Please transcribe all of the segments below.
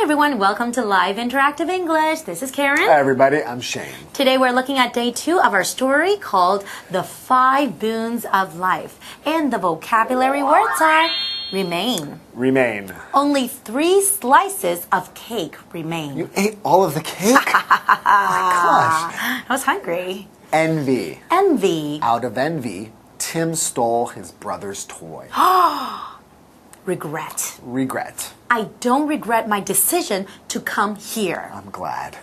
everyone, welcome to Live Interactive English. This is Karen. Hi everybody, I'm Shane. Today we're looking at day 2 of our story called The 5 Boons of Life. And the vocabulary words are remain. Remain. Only 3 slices of cake remain. You ate all of the cake? Oh my gosh. I was hungry. Envy. Envy. Out of envy, Tim stole his brother's toy. Regret. Regret. I don't regret my decision to come here. I'm glad.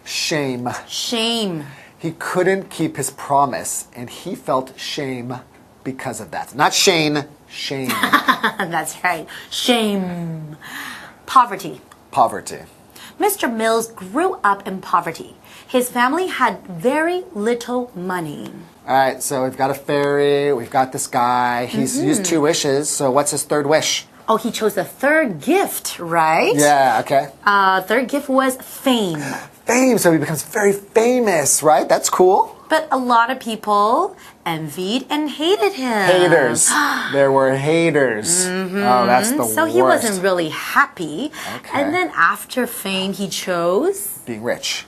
Shame. Shame. He couldn't keep his promise and he felt shame because of that. Not Shane, shame. That's right. Shame. Poverty. Poverty. Mr. Mills grew up in poverty. His family had very little money. All right, so we've got a fairy, we've got this guy. He's used 2 wishes, so what's his 3rd wish? Oh, he chose the 3rd gift, right? Yeah, okay. 3rd gift was fame. Fame, so he becomes very famous, right? That's cool. But a lot of people envied and hated him. Haters. There were haters. Oh, that's the worst. So he wasn't really happy. Okay. And then after fame, he chose... Being rich.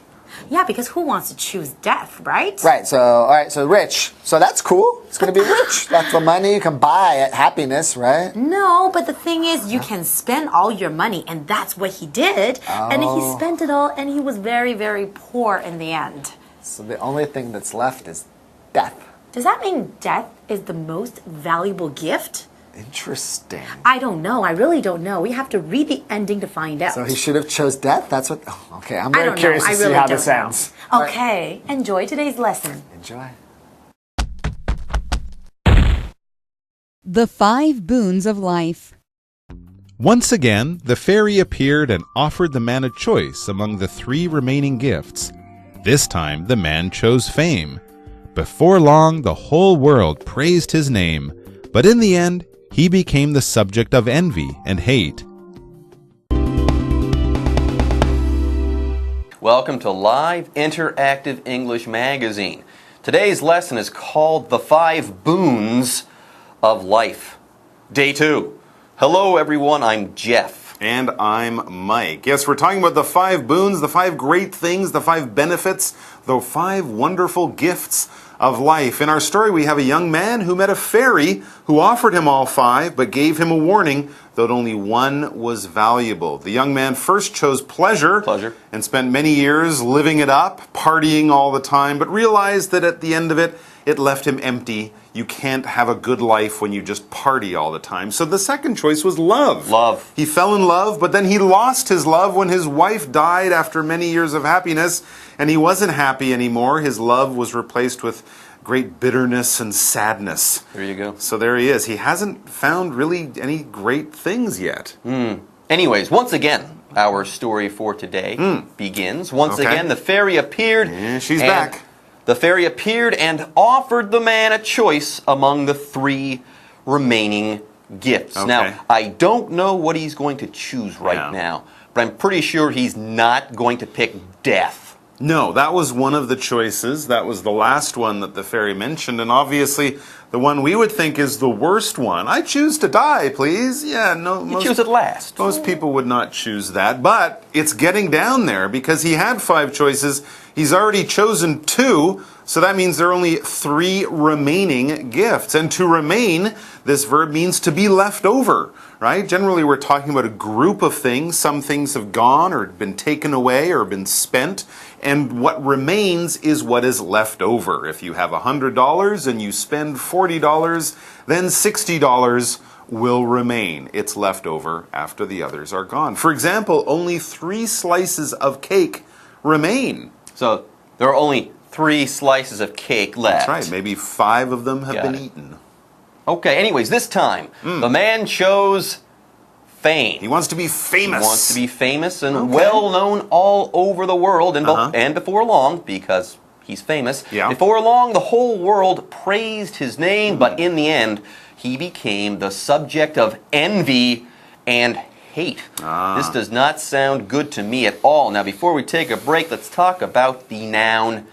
Yeah, because who wants to choose death, right? Right, so rich. So that's cool. It's going to be rich. That's the money you can buy happiness, right? No, but the thing is, you can spend all your money, and that's what he did. And he spent it all, and he was very, very poor in the end. So the only thing that's left is death. Does that mean death is the most valuable gift? Interesting. I don't know. I really don't know. We have to read the ending to find out. So he should have chose death? That's what... Oh, okay, I'm very curious to see how this ends. Okay, enjoy today's lesson. Enjoy. The 5 Boons of Life. Once again, the fairy appeared and offered the man a choice among the 3 remaining gifts. This time, the man chose fame. Before long, the whole world praised his name, but in the end, he became the subject of envy and hate. Welcome to Live Interactive English Magazine. Today's lesson is called The 5 Boons of Life. Day 2. Hello everyone, I'm Jeff. And I'm Mike. Yes, we're talking about the 5 boons, the 5 great things, the 5 benefits, the 5 wonderful gifts of life. In our story, we have a young man who met a fairy who offered him all 5, but gave him a warning that only one was valuable. The young man first chose pleasure and spent many years living it up, partying all the time, but realized that at the end of it, it left him empty. You can't have a good life when you just party all the time. So the second choice was love. Love. He fell in love, but then he lost his love when his wife died after many years of happiness, and he wasn't happy anymore. His love was replaced with great bitterness and sadness. There you go. So there he is. He hasn't found really any great things yet. Anyways, once again, our story for today begins. Once again, the fairy appeared. Yeah, she's back. The fairy appeared and offered the man a choice among the 3 remaining gifts. Okay. Now, I don't know what he's going to choose right now, but I'm pretty sure he's not going to pick death. No, that was one of the choices. That was the last one that the fairy mentioned, and obviously the one we would think is the worst one. I choose to die, please. Yeah, no. You choose it last. Most people would not choose that, but it's getting down there because he had 5 choices. He's already chosen 2, so that means there are only 3 remaining gifts. And to remain, this verb means to be left over, right? Generally, we're talking about a group of things. Some things have gone or been taken away or been spent, and what remains is what is left over. If you have $100 and you spend $40, then $60 will remain. It's left over after the others are gone. For example, only 3 slices of cake remain. So there are only 3 slices of cake left. That's right. Maybe 5 of them have been eaten. Okay, anyways, this time, the man chose fame. He wants to be famous. He wants to be famous and well-known all over the world. And before long, because he's famous, before long, the whole world praised his name. But in the end, he became the subject of envy and hate. This does not sound good to me at all. Now, before we take a break, let's talk about the noun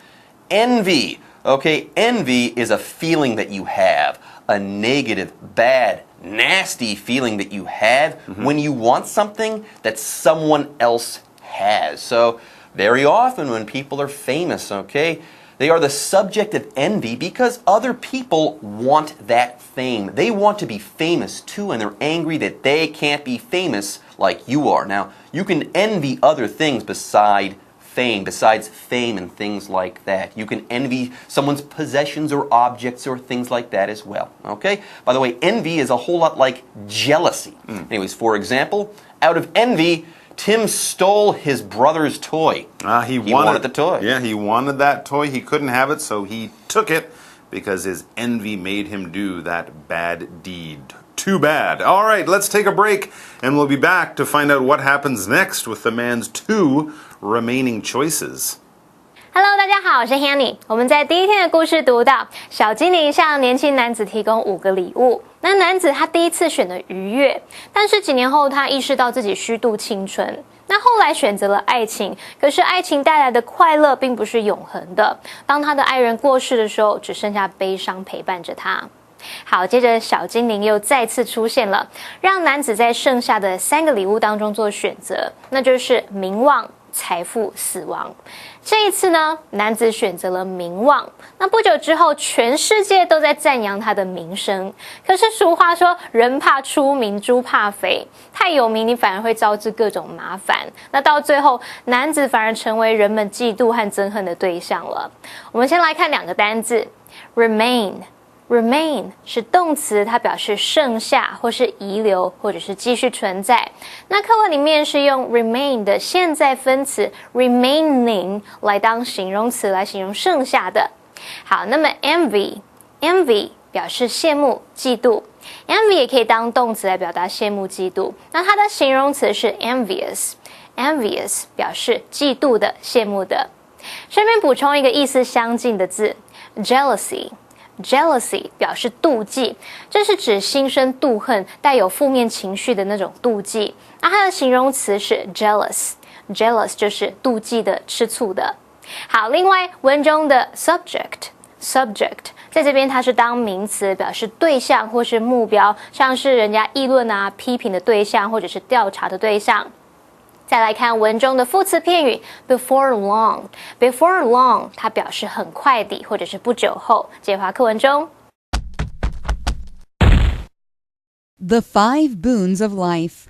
envy. Okay, envy is a feeling that you have, a negative, bad, nasty feeling that you have when you want something that someone else has. So, very often when people are famous, okay, they are the subject of envy because other people want that fame. They want to be famous too, and they're angry that they can't be famous like you are. Now, you can envy other things besides fame and things like that. You can envy someone's possessions or objects or things like that as well. Okay? By the way, envy is a whole lot like jealousy. Anyways, for example, out of envy, Tim stole his brother's toy. He wanted the toy. Yeah, he wanted that toy. He couldn't have it, so he took it because his envy made him do that bad deed. Too bad. All right, let's take a break, and we'll be back to find out what happens next with the man's 2 remaining choices. Hello， 大家好，我是 Hanny。我们在第一天的故事读到，小精灵向年轻男子提供5个礼物。那男子他第一次选了愉悦，但是几年后他意识到自己虚度青春。那后来选择了爱情，可是爱情带来的快乐并不是永恒的。当他的爱人过世的时候，只剩下悲伤陪伴着他。好，接着小精灵又再次出现了，让男子在剩下的3个礼物当中做选择，那就是名望、财富、死亡。这一次呢，男子选择了名望。那不久之后，全世界都在赞扬他的名声。可是俗话说，人怕出名，猪怕肥。太有名，你反而会招致各种麻烦。那到最后，男子反而成为人们嫉妒和憎恨的对象了。我们先来看2个单字 ，remain。Remain 是动词，它表示剩下或是遗留或者是继续存在。那课文里面是用 remain 的现在分词 remaining 来当形容词来形容剩下的。好，那么 envy 表示羡慕、嫉妒。envy 也可以当动词来表达羡慕、嫉妒。那它的形容词是 envious 表示嫉妒的、羡慕的。顺便补充一个意思相近的字 jealousy 表示妒忌，这是指心生妒恨、带有负面情绪的那种妒忌。那它的形容词是 jealous 就是妒忌的、吃醋的。好，另外文中的 subject 在这边它是当名词，表示对象或是目标，像是人家议论啊、批评的对象或者是调查的对象。再来看文中的副词片语 before long 它表示很快地或者是不久后。接华课文中 The 5 boons of life.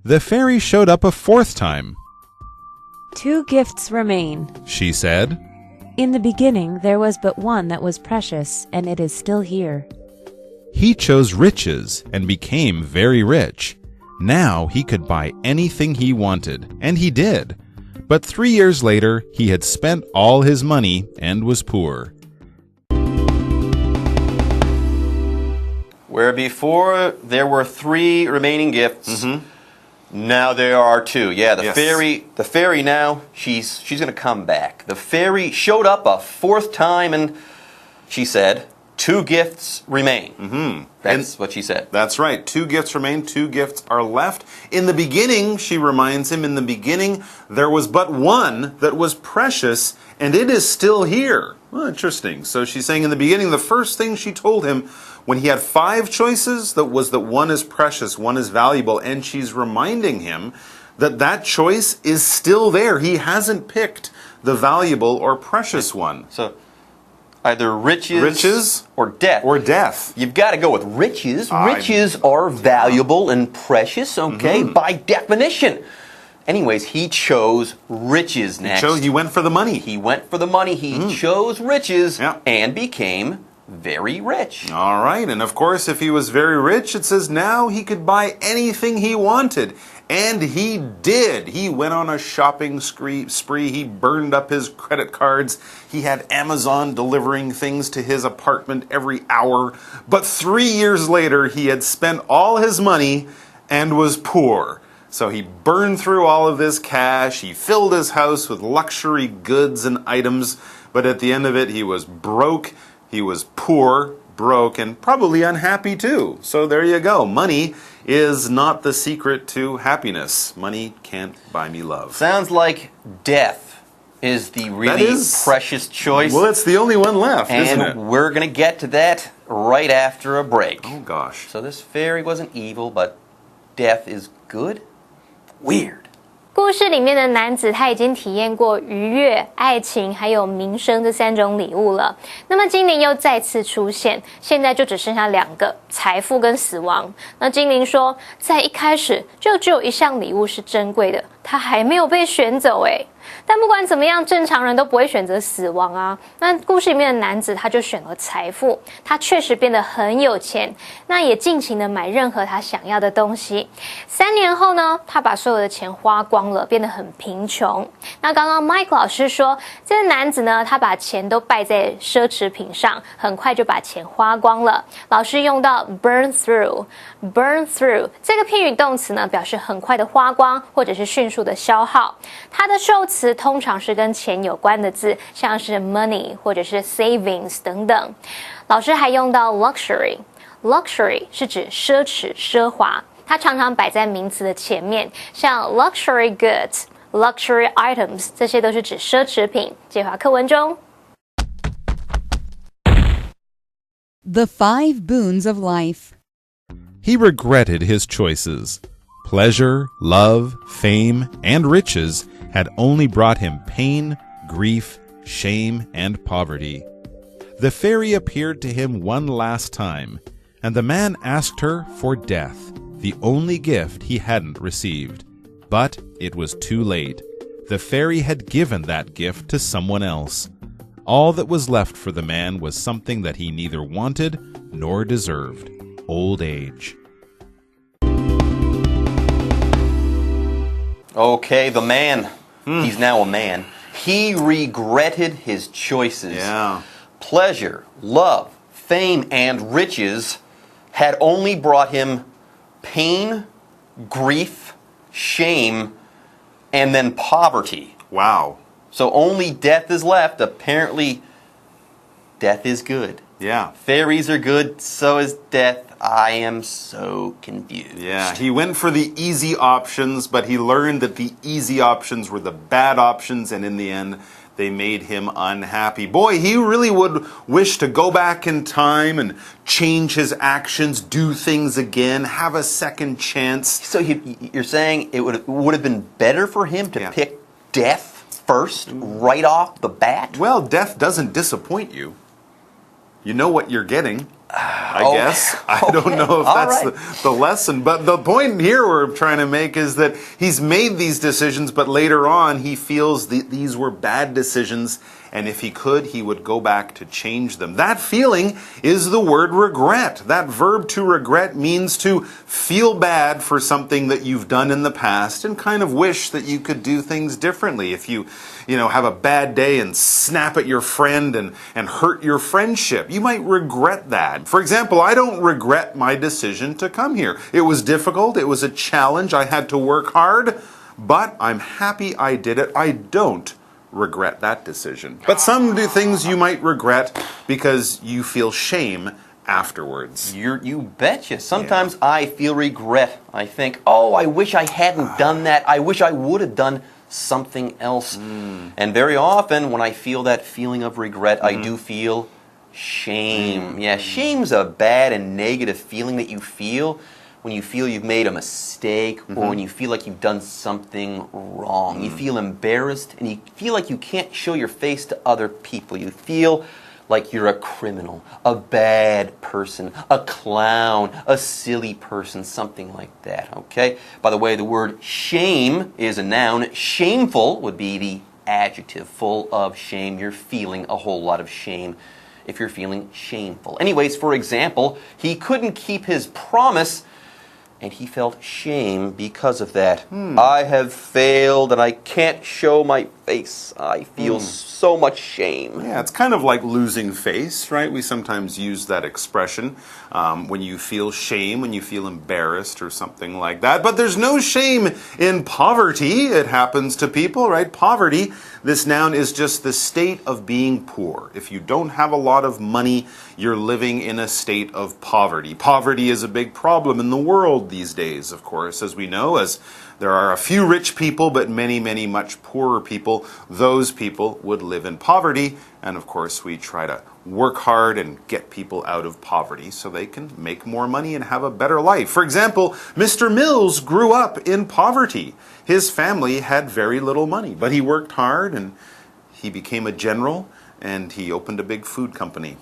The fairy showed up a 4th time. 2 gifts remain. She said, In the beginning there was but one that was precious, and it is still here. He chose riches and became very rich. Now he could buy anything he wanted, and he did. But 3 years later, he had spent all his money and was poor. Where before there were 3 remaining gifts, now there are 2. Yeah, the fairy now, she's going to come back. The fairy showed up a 4th time and she said, 2 gifts remain. That's what she said. That's right. 2 gifts remain. 2 gifts are left. In the beginning, she reminds him, in the beginning, there was but one that was precious, and it is still here. Well, interesting. So she's saying in the beginning, the first thing she told him when he had 5 choices, that was that one is precious, one is valuable, and she's reminding him that that choice is still there. He hasn't picked the valuable or precious one. So either riches or death. You've got to go with riches. Riches are valuable and precious, okay, by definition. Anyways, he chose riches next. He went for the money. He chose riches and became very rich. All right, and of course, if he was very rich, it says now he could buy anything he wanted. And he did. He went on a shopping spree. He burned up his credit cards. He had Amazon delivering things to his apartment every hour. But 3 years later, he had spent all his money and was poor. So he burned through all of this cash. He filled his house with luxury goods and items. But at the end of it, he was broke. He was poor, broke, and probably unhappy too. So there you go. Money is not the secret to happiness. Money can't buy me love. Sounds like death is the really precious choice. Well, it's the only one left, isn't it? And we're going to get to that right after a break. Oh, gosh. So this fairy wasn't evil, but death is good? Weird. 故事里面的男子他已经体验过愉悦、爱情还有名声这3种礼物了。那么精灵又再次出现，现在就只剩下2个：财富跟死亡。那精灵说，在一开始就只有一项礼物是珍贵的，他还没有被选走诶。但不管怎么样，正常人都不会选择死亡啊。那故事里面的男子他就选了财富，他确实变得很有钱，那也尽情的买任何他想要的东西。3年后呢，他把所有的钱花光了，变得很贫穷。那刚刚 Mike 老师说，这个男子呢，他把钱都败在奢侈品上，很快就把钱花光了。老师用到 burn through 这个片语动词呢，表示很快的花光，或者是迅速的消耗。它的受词通常是跟钱有关的字，像是 money 或者是 savings 等等。老师还用到 luxury 是指奢侈奢华，它常常摆在名词的前面，像 luxury goods、luxury items 这些都是指奢侈品。介绍课文中。The 5 boons of life. He regretted his choices. Pleasure, love, fame, and riches had only brought him pain, grief, shame, and poverty. The fairy appeared to him one last time, and the man asked her for death, the only gift he hadn't received. But it was too late. The fairy had given that gift to someone else. All that was left for the man was something that he neither wanted nor deserved: old age. Okay, the man. He's now a man. He regretted his choices. Yeah. Pleasure, love, fame, and riches had only brought him pain, grief, shame, and then poverty. Wow. So only death is left. Apparently, death is good. Yeah. Fairies are good, so is death. I am so confused. Yeah, he went for the easy options, but he learned that the easy options were the bad options, and in the end, they made him unhappy. Boy, he really would wish to go back in time and change his actions, do things again, have a second chance. So you're saying it would have been better for him to pick death first, right off the bat? Well, death doesn't disappoint you. You know what you're getting, I guess. I don't know if that's the lesson. But the point here we're trying to make is that he's made these decisions, but later on he feels these were bad decisions, and if he could, he would go back to change them. That feeling is the word regret. That verb to regret means to feel bad for something that you've done in the past and kind of wish that you could do things differently. If you have a bad day and snap at your friend and hurt your friendship, you might regret that. For example, I don't regret my decision to come here. It was difficult. It was a challenge. I had to work hard, but I'm happy I did it. I don't regret that decision. But some things you might regret because you feel shame afterwards. You betcha. Sometimes I feel regret. I think, oh, I wish I hadn't done that. I wish I would have done something else. And very often when I feel that feeling of regret, I do feel shame. Yeah, shame's a bad and negative feeling that you feel when you feel you've made a mistake or when you feel like you've done something wrong. You feel embarrassed and you feel like you can't show your face to other people. You feel like you're a criminal, a bad person, a clown, a silly person, something like that, okay? By the way, the word shame is a noun. Shameful would be the adjective, full of shame. You're feeling a whole lot of shame if you're feeling shameful. Anyways, for example, he couldn't keep his promise and he felt shame because of that. I have failed and I can't show my face. I feel so much shame. Yeah, it's kind of like losing face, right? We sometimes use that expression when you feel shame, when you feel embarrassed or something like that. But there's no shame in poverty. It happens to people, right? Poverty, this noun is just the state of being poor. If you don't have a lot of money, you're living in a state of poverty. Poverty is a big problem in the world world these days, of course, as we know, as there are a few rich people, but many, many much poorer people. Those people would live in poverty. And of course, we try to work hard and get people out of poverty so they can make more money and have a better life. For example, Mr. Mills grew up in poverty. His family had very little money, but he worked hard and he became a general and he opened a big food company.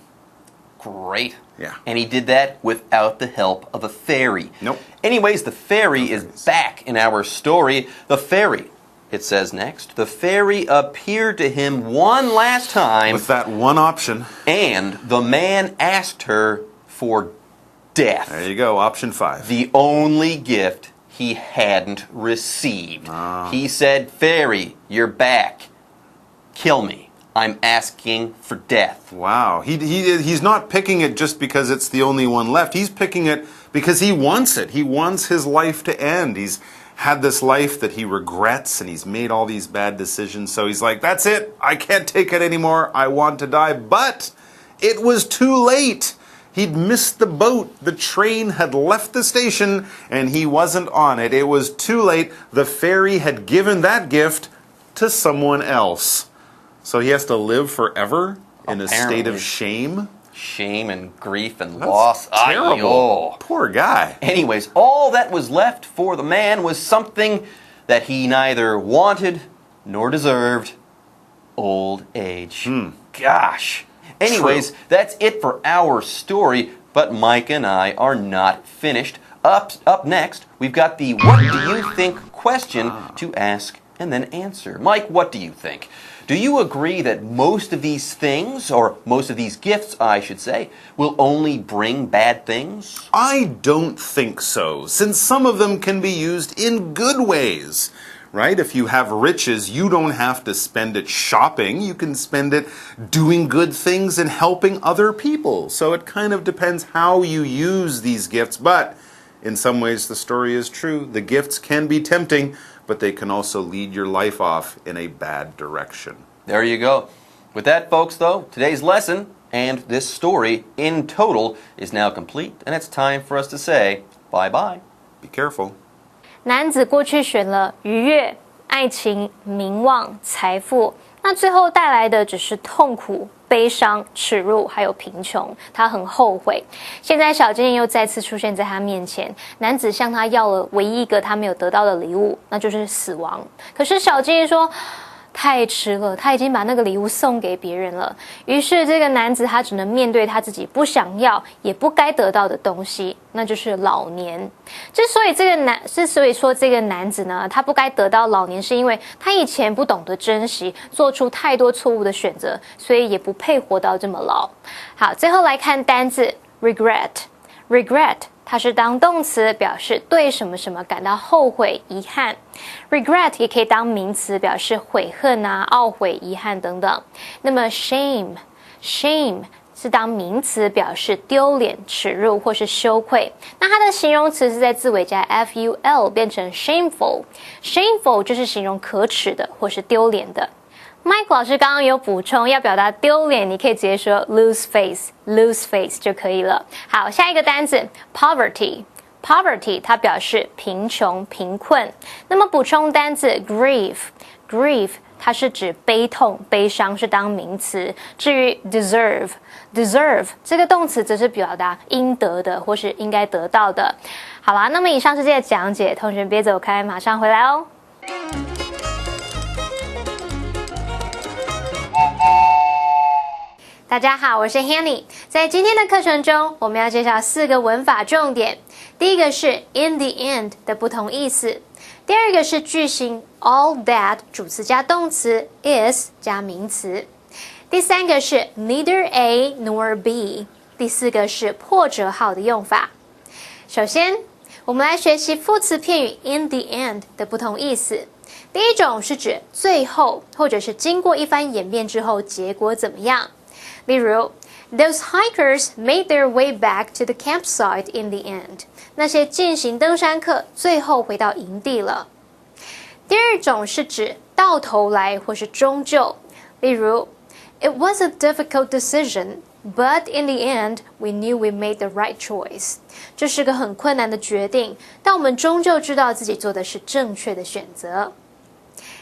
Great. Yeah. And he did that without the help of a fairy. Nope. Anyways, the fairy is back in our story. The fairy, it says next, the fairy appeared to him one last time. With that one option. And the man asked her for death. There you go, option 5. The only gift he hadn't received. He said, "Fairy, you're back. Kill me. I'm asking for death." Wow. He's not picking it just because it's the only one left. He's picking it because he wants it. He wants his life to end. He's had this life that he regrets and he's made all these bad decisions. So he's like, that's it. I can't take it anymore. I want to die. But it was too late. He'd missed the boat. The train had left the station and he wasn't on it. It was too late. The fairy had given that gift to someone else. So he has to live forever in a state of shame? Shame and grief and loss. Terrible. Poor guy. Anyways, all that was left for the man was something that he neither wanted nor deserved. Old age. Gosh. Anyways, that's it for our story, but Mike and I are not finished. Up next, we've got the what do you think question to ask and then answer. Mike, what do you think? Do you agree that most of these things, or most of these gifts, I should say, will only bring bad things? I don't think so, since some of them can be used in good ways. Right? If you have riches, you don't have to spend it shopping. You can spend it doing good things and helping other people. So it kind of depends how you use these gifts. But in some ways, the story is true. The gifts can be tempting, but they can also lead your life off in a bad direction. There you go. With that, folks, though, today's lesson and this story in total is now complete, and it's time for us to say bye-bye. Be careful. 男子过去选了愉悦、爱情、名望、财富，那最后带来的只是痛苦、悲伤、耻辱，还有贫穷。他很后悔。现在小精灵又再次出现在他面前，男子向他要了唯一一个他没有得到的礼物，那就是死亡。可是小精灵说，太迟了，他已经把那个礼物送给别人了。于是这个男子他只能面对他自己不想要也不该得到的东西，那就是老年。之所以说这个男子呢，他不该得到老年，是因为他以前不懂得珍惜，做出太多错误的选择，所以也不配活到这么老。好，最后来看单字 regret。regret 它是当动词，表示对什么什么感到后悔、遗憾。regret 也可以当名词，表示悔恨啊、懊悔、遗憾等等。那么 shame 是当名词，表示丢脸、耻辱或是羞愧。那它的形容词是在字尾加 ful 变成 shameful 就是形容可耻的或是丢脸的。Mike 老师刚刚有补充，要表达丢脸，你可以直接说 lose face 就可以了。好，下一个单字 poverty 它表示贫穷、贫困。那么补充单字 grief 它是指悲痛、悲伤，是当名词。至于 deserve 这个动词则是表达应得的或是应该得到的。好啦，那么以上是这些讲解，同学别走开，马上回来哦。大家好，我是 Hanny。在今天的课程中，我们要介绍4个文法重点。第一个是 in the end 的不同意思。第二个是句型 all that 主词加动词 is 加名词。第三个是 neither A nor B。第四个是破折号的用法。首先，我们来学习副词片语 in the end 的不同意思。第一种是指最后，或者是经过一番演变之后，结果怎么样。例如 Those hikers made their way back to the campsite in the end. 那些进行登山客最后回到营地了。第二种是指到头来或是终究。例如 It was a difficult decision, But in the end, we knew we made the right choice. 这是个很困难的决定，但我们终究知道自己做的是正确的选择。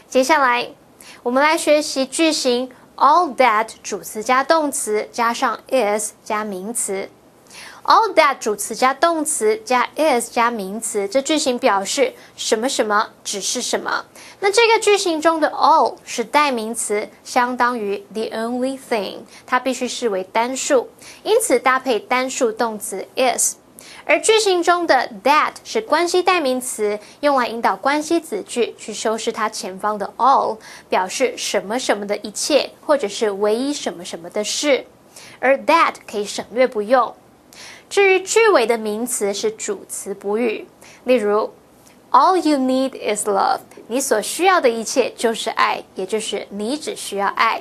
接下来，我们来学习句型 all that 主词加动词加上 is 加名词。All that 主词加动词加 is 加名词，这句型表示什么什么只是什么。那这个句型中的 all 是代名词，相当于 the only thing， 它必须视为单数，因此搭配单数动词 is。而句型中的 that 是关系代名词，用来引导关系子句去修饰它前方的 all， 表示什么什么的一切，或者是唯一什么什么的事。而 that 可以省略不用。至于句尾的名词是主词补语，例如 All you need is love， 你所需要的一切就是爱，也就是你只需要爱。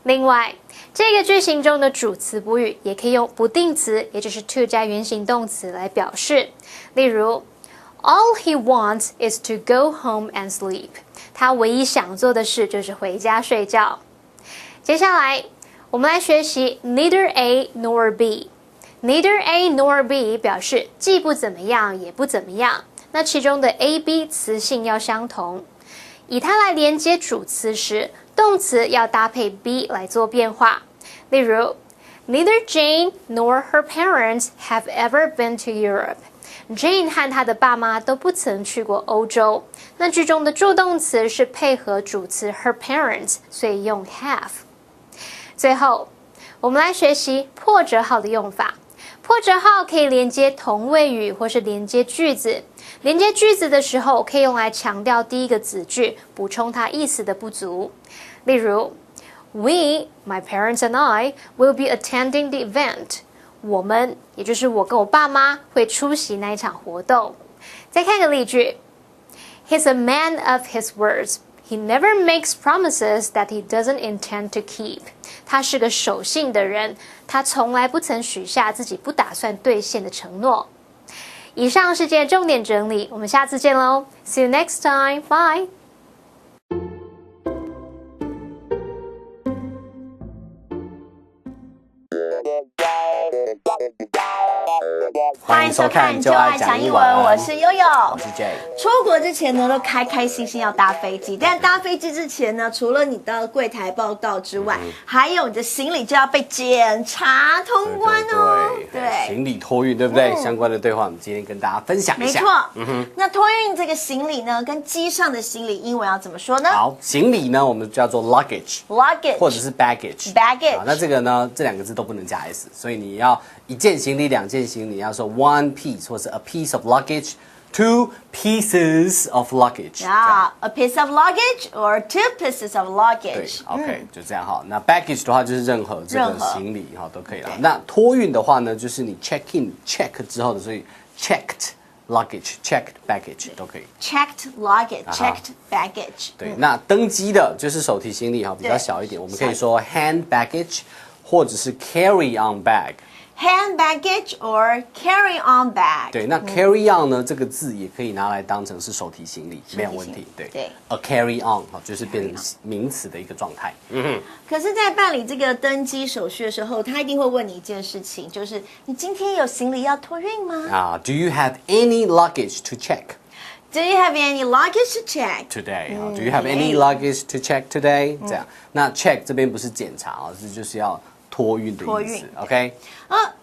另外，这个句型中的主词补语也可以用不定词，也就是 to 加原形动词来表示，例如 All he wants is to go home and sleep， 他唯一想做的事就是回家睡觉。接下来，我们来学习 neither A nor B。Neither A nor B 表示既不怎么样也不怎么样，那其中的 A、B 词性要相同。以它来连接主词时，动词要搭配 B 来做变化。例如 Neither Jane nor her parents have ever been to Europe。Jane 和她的爸妈都不曾去过欧洲。那句中的助动词是配合主词 her parents， 所以用 have。最后，我们来学习破折号的用法。破折号可以连接同位语或是连接句子。连接句子的时候，可以用来强调第一个子句，补充它意思的不足。例如 We, my parents and I, will be attending the event. 我们，也就是我跟我爸妈，会出席那一场活动。再看个例句 He's a man of his words.He never makes promises that he doesn't intend to keep. 他是个守信的人，他从来不曾许下自己不打算兑现的承诺。以上是今天重点整理，我们下次见喽 ！See you next time. Bye. 欢迎收看就爱讲英文，我是悠悠，我是 Jay。出国之前呢，都开开心心要搭飞机，但搭飞机之前呢，除了你到柜台报到之外，还有你的行李就要被检查通关哦。对，行李托运对不对？相关的对话，我们今天跟大家分享一下。没错，那托运这个行李呢，跟机上的行李英文要怎么说呢？好，行李呢，我们叫做 luggage， 或者是 baggage。好，那这个呢，这两个字都不能加 s， 所以你要一件行李、两件行李，要说 one piece 或是 a piece of luggage。Two pieces of luggage. A piece of luggage or two pieces of luggage. 对 ，OK，就这样哈。那 baggage 的话就是任何这个行李哈都可以了。那托运的话呢，就是你 check in check 之后的，所以 checked luggage、checked baggage 都可以。Checked luggage、checked baggage。对，那登机的就是手提行李哈，比较小一点，我们可以说 hand baggage 或者是 carry on bag。Hand baggage or carry on bag。对，那 carry on 呢，这个字也可以拿来当成是手提行李，没有问题。对，a carry on 就是变成名词的一个状态。可是，在办理这个登机手续的时候，他一定会问你一件事情，就是你今天有行李要托运吗？Do you have any luggage to check？Do you have any luggage to check today? Do you have any luggage to check today? 这样，那 check 这边不是检查啊，是就是要托运的意思 ，OK？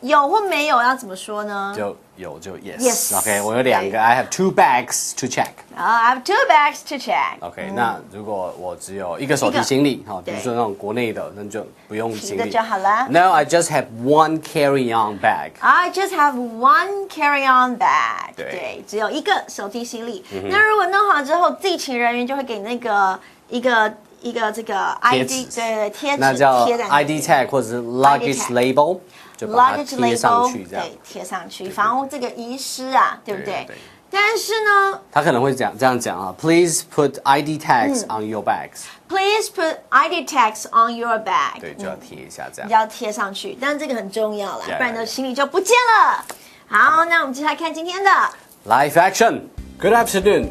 有或没有要怎么说呢？就有就 yes，OK？ 我有两个 ，I have two bags to check。I have two bags to check。OK， 那如果我只有一个手提行李，比如说那种国内的，那就不用行李就好了。No, I just have one carry-on bag. I just have one carry-on bag。对，只有一个手提行李。那如果弄好之后，地勤人员就会给那个一个这个 ID 对贴纸，那叫 ID tag 或者是 luggage label， 就把它贴上去，这样对，贴上去，防这个遗失啊，对不对？但是呢，他可能会这样讲啊 ，Please put ID tags on your bags. Please put ID tags on your bag. 对，就要贴一下这样，要贴上去，但这个很重要啦，不然你的行李就不见了。好，那我们接下来看今天的 Live action. Good afternoon.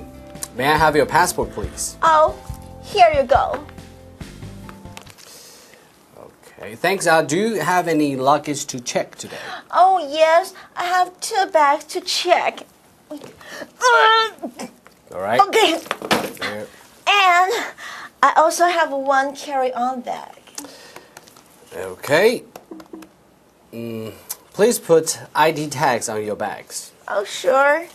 May I have your passport, please? Oh.Here you go. Okay, thanks. Do you have any luggage to check today? Oh, yes. I have 2 bags to check. All right. Okay. There. And I also have 1 carry-on bag. Okay. Please put ID tags on your bags. Oh, sure.